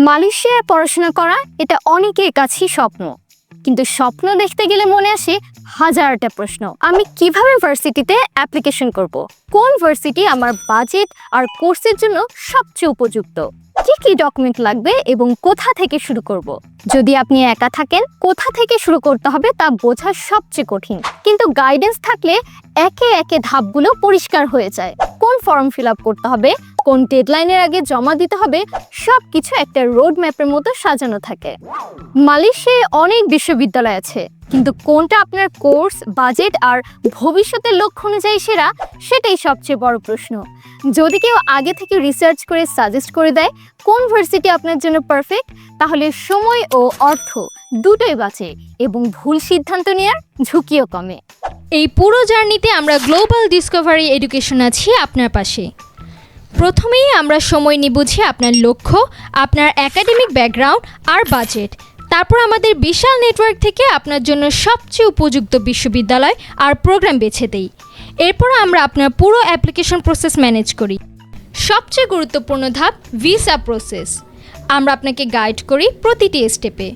মালয়েশিয়ায় পড়াশোনা করা এটা অনেকের কাছেই স্বপ্ন, কিন্তু স্বপ্ন দেখতে গেলে মনে আসে হাজারটা প্রশ্ন। আমি কিভাবে ভার্সিটিতে অ্যাপ্লিকেশন করব? কোন ভার্সিটি আমার বাজেট আর কোর্সের জন্য সবচেয়ে উপযুক্ত? কি কি ডকুমেন্ট লাগবে এবং কোথা থেকে শুরু করব? যদি আপনি একা থাকেন, কোথা থেকে শুরু করতে হবে তা বোঝা সবচেয়ে কঠিন, কিন্তু গাইডেন্স থাকলে একে একে ধাপগুলো পরিষ্কার হয়ে যায়। কোন ফর্ম ফিল আপ করতে হবে, কোন ডেডলাইনের আগে জমা দিতে হবে, সবকিছু একটা রোড ম্যাপের মতো সাজানো থাকে। মালয়েশিয়ায় অনেক বিশ্ববিদ্যালয় আছে, কিন্তু কোনটা আপনার কোর্স, বাজেট আর ভবিষ্যতের লক্ষ্য অনুযায়ী সেরা, সেটাই সবচেয়ে বড় প্রশ্ন। যদি কেউ আগে থেকে রিসার্চ করে সাজেস্ট করে দেয় কোন ভার্সিটি আপনার জন্য পারফেক্ট, তাহলে সময় ও অর্থ দুটোই বাঁচে এবং ভুল সিদ্ধান্ত নেওয়ার ঝুঁকিও কমে। এই পুরো জার্নিতে আমরা গ্লোবাল ডিসকভারি এডুকেশন আছি আপনার পাশে। প্রথমেই আমরা সময় নিয়ে বুঝি আপনার লক্ষ্য, আপনার একাডেমিক ব্যাকগ্রাউন্ড আর বাজেট। তারপর আমাদের বিশাল নেটওয়ার্ক থেকে আপনার জন্য সবচেয়ে উপযুক্ত বিশ্ববিদ্যালয় আর প্রোগ্রাম বেছে দেই। এরপর আমরা আপনার পুরো অ্যাপ্লিকেশন প্রসেস ম্যানেজ করি। সবচেয়ে গুরুত্বপূর্ণ ধাপ ভিসা প্রসেস। আমরা আপনাকে গাইড করি প্রতিটি স্টেপে,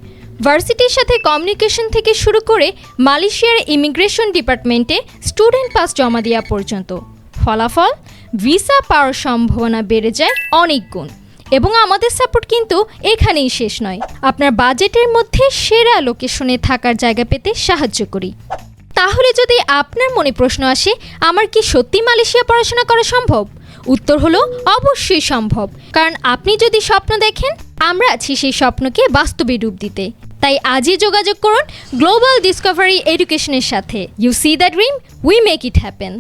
ভার্সিটির সাথে কমিউনিকেশন থেকে শুরু করে মালয়েশিয়ার ইমিগ্রেশন ডিপার্টমেন্টে স্টুডেন্ট পাস জমা দেওয়া পর্যন্ত। ফলাফল, ভিসা পাওয়ার সম্ভাবনা বেড়ে যায় অনেক গুণ। এবং আমাদের সাপোর্ট কিন্তু এখানেই শেষ নয়, আপনার বাজেটের মধ্যে সেরা লোকেশনে থাকার জায়গা পেতে সাহায্য করি। তাহলে যদি আপনার মনে প্রশ্ন আসে, আমার কি সত্যি মালয়েশিয়া পড়াশোনা করা সম্ভব? উত্তর হলো অবশ্যই সম্ভব, কারণ আপনি যদি স্বপ্ন দেখেন, আমরা আছি সেই স্বপ্নকে বাস্তবে রূপ দিতে। তাই আজই যোগাযোগ করুন গ্লোবাল ডিসকভারি এডুকেশনের সাথে। You see the dream, we make it happen.